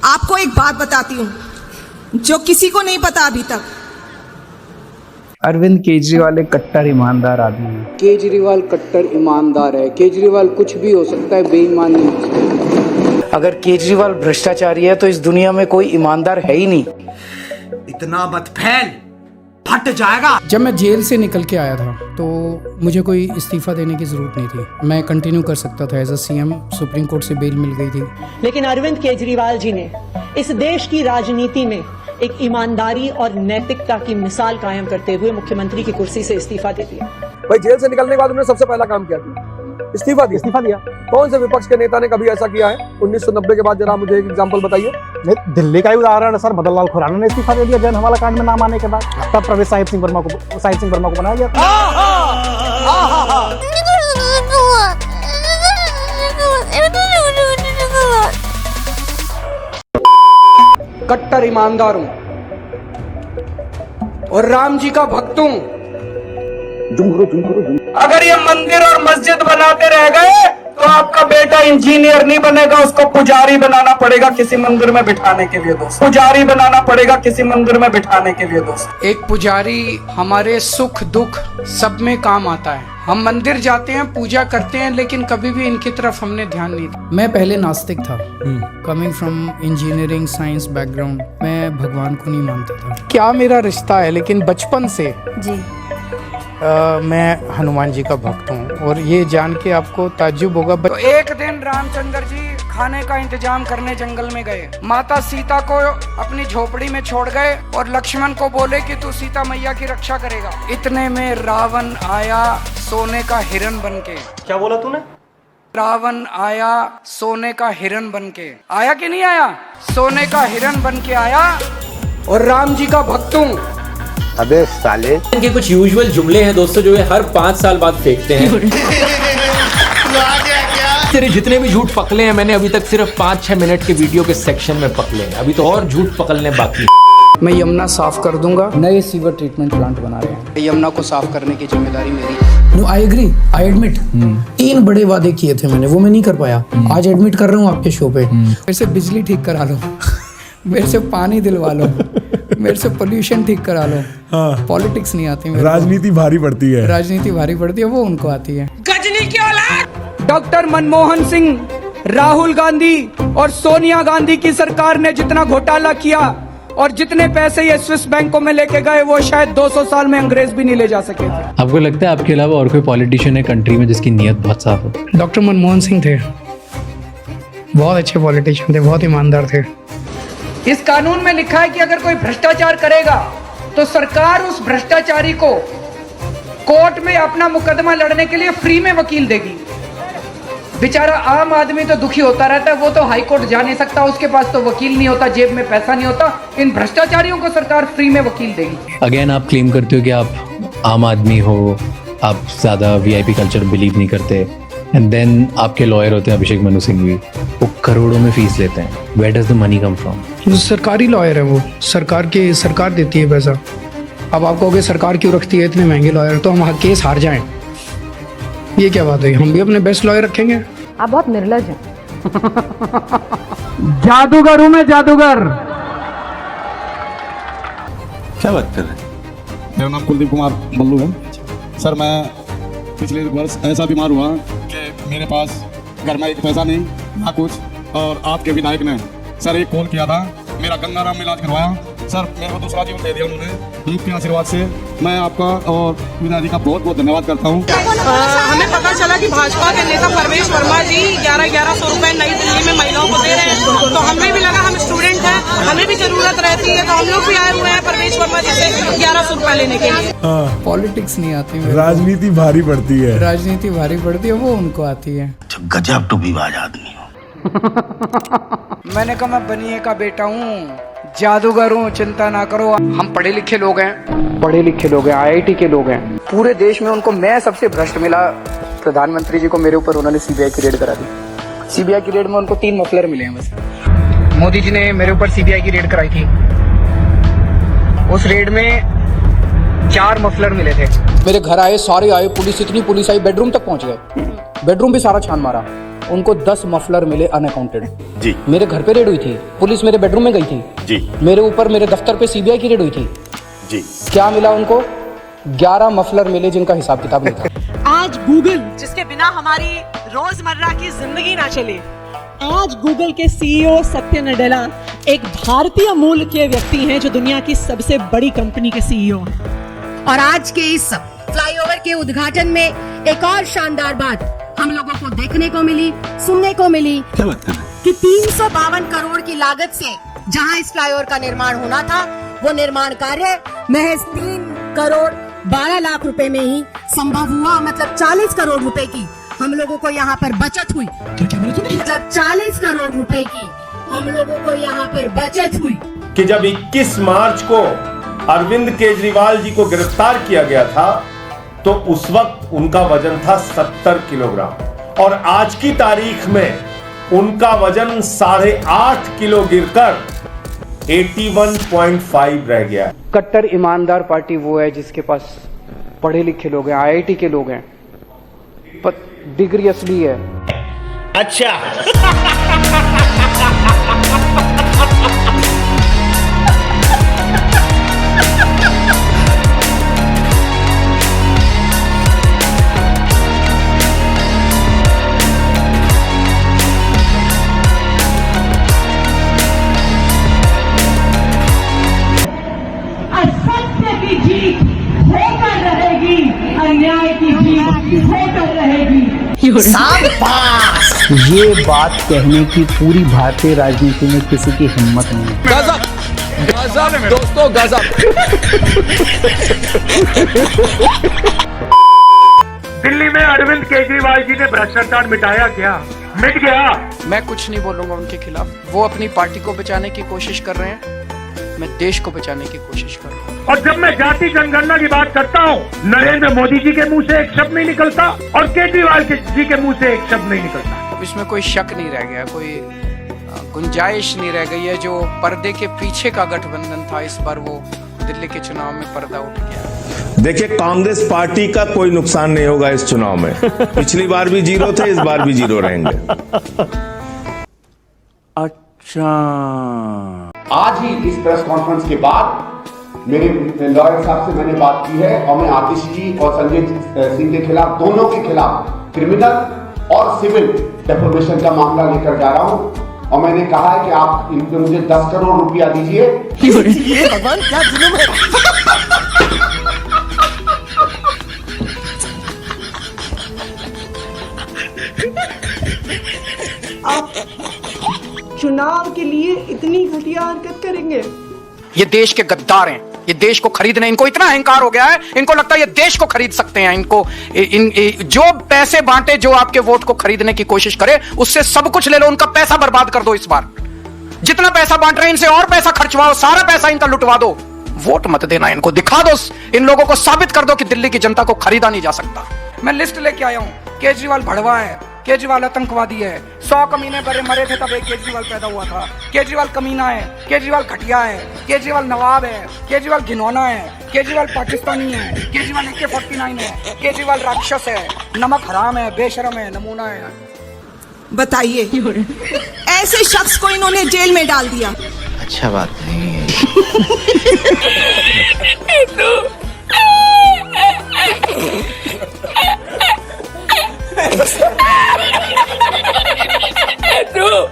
आपको एक बात बताती हूँ जो किसी को नहीं पता अभी तक। अरविंद केजरीवाल एक कट्टर ईमानदार आदमी है। केजरीवाल कट्टर ईमानदार है। केजरीवाल कुछ भी हो सकता है, बेईमान नहीं हो सकता। अगर केजरीवाल भ्रष्टाचारी है तो इस दुनिया में कोई ईमानदार है ही नहीं। इतना मत फैल, फट जाएगा। जब मैं जेल से निकल के आया था तो मुझे कोई इस्तीफा देने की जरूरत नहीं थी। मैं कंटिन्यू कर सकता था as a CM. Supreme court से बेल मिल गई थी। लेकिन अरविंद केजरीवाल जी ने इस देश की राजनीति में एक ईमानदारी और नैतिकता की मिसाल कायम करते हुए मुख्यमंत्री की कुर्सी से इस्तीफा दे दिया। भाई जेल से निकलने के बाद उन्होंने सबसे पहला काम किया था इस्तीफा दिया। कौन से विपक्ष के नेता ने कभी ऐसा किया है 1990 के बाद? जरा मुझे एक एग्जांपल बताइए। दिल्ली का ही उदाहरण है सर, मदन लाल खुराना ने इस्तीफा दे दिया जन हवाला कांड में नाम आने के बाद। तब प्रवेश साहिब सिंह वर्मा को बनाया गया। कट्टर ईमानदार हूं और राम जी का भक्त हूं। अगर ये मंदिर और मस्जिद बनाते रह गए तो आपका बेटा इंजीनियर नहीं बनेगा, उसको पुजारी बनाना पड़ेगा किसी मंदिर में बिठाने के लिए दोस्त। पुजारी बनाना पड़ेगा किसी मंदिर में बिठाने के लिए दोस्त। एक पुजारी हमारे सुख दुख सब में काम आता है। हम मंदिर जाते हैं, पूजा करते हैं, लेकिन कभी भी इनकी तरफ हमने ध्यान नहीं दिया। मैं पहले नास्तिक था, coming from engineering science background. मैं भगवान को नहीं मानता था। क्या मेरा रिश्ता है, लेकिन बचपन से जी मैं हनुमान जी का भक्त हूँ। और ये जान के आपको ताज्जुब होगा। तो एक दिन रामचंद्र जी खाने का इंतजाम करने जंगल में गए। माता सीता को अपनी झोपड़ी में छोड़ गए और लक्ष्मण को बोले कि तू सीता मैया की रक्षा करेगा। इतने में रावण आया सोने का हिरण बनके। क्या बोला तूने? रावण आया सोने का हिरण बनके। आया कि नहीं आया? सोने का हिरण बनके आया। और राम जी का भक्त हूं। अबे साले, इनके कुछ यूजुअल जुमले हैं दोस्तों जो ये हर 5 साल बाद फेंकते हैं। तेरे जितने भी झूठ पकड़े हैं मैंने अभी तक सिर्फ 5-6 मिनट के वीडियो के सेक्शन में पकड़े हैं। अभी तो और झूठ पकड़ने बाकी। मैं यमुना साफ कर दूंगा। नए सीवर ट्रीटमेंट प्लांट बना रहे हैं। यमुना को साफ करने की जिम्मेदारी मेरी। No I agree, I admit. 3 बड़े वादे किए थे मैंने, वो मैं नहीं कर पाया। आज एडमिट कर रहा हूँ आपके शो पे। मेरे से बिजली ठीक करा लो, मेरे से पानी दिलवा लो, मेरे से पोल्यूशन ठीक करा लो। हाँ। पॉलिटिक्स नहीं आती मेरे। राजनीति भारी पड़ती है। राजनीति भारी पड़ती है, वो उनको आती है। गजनी की औलाद। डॉक्टर मनमोहन सिंह, राहुल गांधी और सोनिया गांधी की सरकार ने जितना घोटाला किया और जितने पैसे ये स्विस बैंकों में लेके गए, वो शायद 200 साल में अंग्रेज भी नहीं ले जा सके थे। आपको लगता है आपके अलावा और कोई पॉलिटिशियन है कंट्री में जिसकी नीयत बहुत साफ हो? डॉक्टर मनमोहन सिंह थे, बहुत अच्छे पॉलिटिशियन थे, बहुत ईमानदार थे। इस कानून में लिखा है कि अगर कोई भ्रष्टाचार करेगा तो सरकार उस भ्रष्टाचारी को कोर्ट में अपना मुकदमा लड़ने के लिए फ्री में वकील देगी। बेचारा आम आदमी तो दुखी होता रहता है, वो तो हाई कोर्ट जा नहीं सकता, उसके पास तो वकील नहीं होता, जेब में पैसा नहीं होता। इन भ्रष्टाचारियों को सरकार फ्री में वकील देगी। अगेन आप क्लेम करते हो कि आप आम आदमी हो, आप ज्यादा वीआईपी कल्चर बिलीव नहीं करते, एंड देन आपके लॉयर होते हैं अभिषेक मनु सिंघवी, वो करोड़ों में फीस लेते हैं। Where does the money come from? सरकारी लॉयर है वो, सरकार देती है पैसा। अब आप कहोगे सरकार क्यों रखती है इतने महंगे लॉयर, तो हम केस हार जाएं, ये क्या बात है? हम भी अपने बेस्ट लॉयर रखेंगे। आप बहुत निर्लज हैं। जादूगर हूं मैं, जादूगर। क्या बात कर रहे हैं? मेरा नाम कुलदीप कुमार मल्लू है सर। मैं पिछले वर्ष ऐसा बीमार हुआ कि मेरे पास घर में एक पैसा नहीं ना कुछ, और आपके विधायक ने सर एक कॉल किया था, मेरा गंगाराम में इलाज करवाया सर, मेरे को दूसरा जीवन दे दिया उन्होंने। आपके आशीर्वाद से मैं आपका और विधायक जी का बहुत बहुत धन्यवाद करता हूँ। हमें पता चला कि भाजपा के नेता परवेश वर्मा जी 1100 रुपए नई दिल्ली में महिलाओं को दे रहे हैं, तो हमें भी लगा हम स्टूडेंट हैं, हमें भी जरूरत रहती है, तो हम लोग भी आए हुए हैं परवेश वर्मा जी से 1100 रुपए लेने के लिए। पॉलिटिक्स नहीं आती, राजनीति भारी पड़ती है। राजनीति भारी पड़ती है, वो उनको आती है। गजब तो विवाद आदमी हो। मैंने कहा मैं बनिए का बेटा हूँ, जादूगर हूँ, चिंता ना करो। हम पढ़े लिखे लोग हैं, IIT के लोग हैं। पूरे देश में उनको मैं सबसे भ्रष्ट मिला। प्रधानमंत्री जी को मेरे ऊपर उन्होंने CBI की रेड करा दी। CBI की रेड में उनको 3 मफलर मिले हैं बस। मोदी जी ने मेरे ऊपर CBI की रेड कराई थी, उस रेड में 4 मफलर मिले थे। मेरे घर आए, सारे आए, पुलिस, इतनी पुलिस आई, बेडरूम तक पहुंच गए, बेडरूम भी सारा छान मारा। उनको 10 मफलर मिले अनअकाउंटेड जी। मेरे घर पे रेड हुई थी, पुलिस मेरे बेडरूम में गई थी जी। मेरे ऊपर मेरे दफ्तर पे सीबीआई की रेड हुई थी जी। क्या मिला उनको? 11 मफलर मिले जिनका हिसाब किताब नहीं था। आज गूगल, जिसके बिना हमारी रोजमर्रा की जिंदगी ना चले, आज गूगल के सीईओ सत्य नडेला एक भारतीय मूल के व्यक्ति हैं जो दुनिया की सबसे बड़ी कंपनी के सीईओ हैं। और आज के इस फ्लाईओवर के उद्घाटन में एक और शानदार बात हम लोगों को देखने को मिली, सुनने को मिली कि 352 करोड़ की लागत से जहां इस फ्लाईओवर का निर्माण होना था, वो निर्माण कार्य महज 3 करोड़ 12 लाख रुपए में ही संभव हुआ। मतलब 40 करोड़ रुपए की हम लोगों को यहाँ पर बचत हुई। मतलब 40 करोड़ रुपए की हम लोगों को यहाँ पर बचत हुई। कि जब 21 मार्च को अरविंद केजरीवाल जी को गिरफ्तार किया गया था तो उस वक्त उनका वजन था 70 किलोग्राम और आज की तारीख में उनका वजन 8.5 किलो गिरकर 81.5 रह गया है। कट्टर ईमानदार पार्टी वो है जिसके पास पढ़े लिखे लोग हैं, आईआईटी के लोग हैं, पर डिग्री असली है। अच्छा। असत्य की जीत होकर रहेगी, अन्याय की जीत होकर रहेगी। ये बात कहने की पूरी भारतीय राजनीति में किसी की हिम्मत नहीं है। गजब गजब दोस्तों गजब। दिल्ली में अरविंद केजरीवाल जी ने भ्रष्टाचार मिटाया क्या? मिट गया। मैं कुछ नहीं बोलूंगा उनके खिलाफ। वो अपनी पार्टी को बचाने की कोशिश कर रहे हैं, मैं देश को बचाने की कोशिश कर रहा हूँ। और जब मैं जाति जनगणना की बात करता हूँ, नरेंद्र मोदी जी के मुंह से एक शब्द नहीं निकलता और केजरीवाल जी के मुंह से एक शब्द नहीं निकलता। अब इसमें कोई शक नहीं रह गया, कोई गुंजाइश नहीं रह गई है। जो पर्दे के पीछे का गठबंधन था, इस बार वो दिल्ली के चुनाव में पर्दा उठ गया। देखिए, कांग्रेस पार्टी का कोई नुकसान नहीं होगा इस चुनाव में। पिछली बार भी 0 थे, इस बार भी 0 रहेंगे। अच्छा। आज ही इस प्रेस कॉन्फ्रेंस के बाद मेरे लॉयर साहब से मैंने बात की है और मैं आतिश जी और संजय सिंह के खिलाफ, दोनों के खिलाफ क्रिमिनल और सिविल डेफोमेशन का मामला लेकर जा रहा हूं और मैंने कहा है कि आप इन पे मुझे 10 करोड़ रुपया दीजिए। ये भगवान क्या जुल्म है। आप चुनाव के लिए इतनी घटिया हरकत करेंगे? ये देश के गद्दार हैं, ये देश को खरीदने, इनको इतना अहंकार हो गया है, इनको लगता है ये देश को खरीद सकते हैं। इनको जो पैसे बांटे, जो आपके वोट को खरीदने की कोशिश करे, उससे सब कुछ ले लो, उनका पैसा बर्बाद कर दो। इस बार जितना पैसा बांट रहे हैं, इनसे और पैसा खर्चवाओ, सारा पैसा इनका लुटवा दो। वोट मत देना इनको, दिखा दो, इन लोगों को साबित कर दो कि दिल्ली की जनता को खरीदा नहीं जा सकता। मैं लिस्ट लेके आया हूं। केजरीवाल भड़वा है, केजरीवाल आतंकवादी है, 100 कमीने बड़े मरे थे तब एक केजरीवाल पैदा हुआ था। केजरीवाल कमीना है, केजरीवाल घटिया है, केजरीवाल नवाब है, केजरीवाल घिनौना है, केजरीवाल पाकिस्तानी है, केजरीवाल AK-49 है, केजरीवाल राक्षस है, नमक हराम है, बेशरम है, नमूना है। बताइए, ऐसे शख्स को इन्होंने जेल में डाल दिया। अच्छा बात नहीं है। No!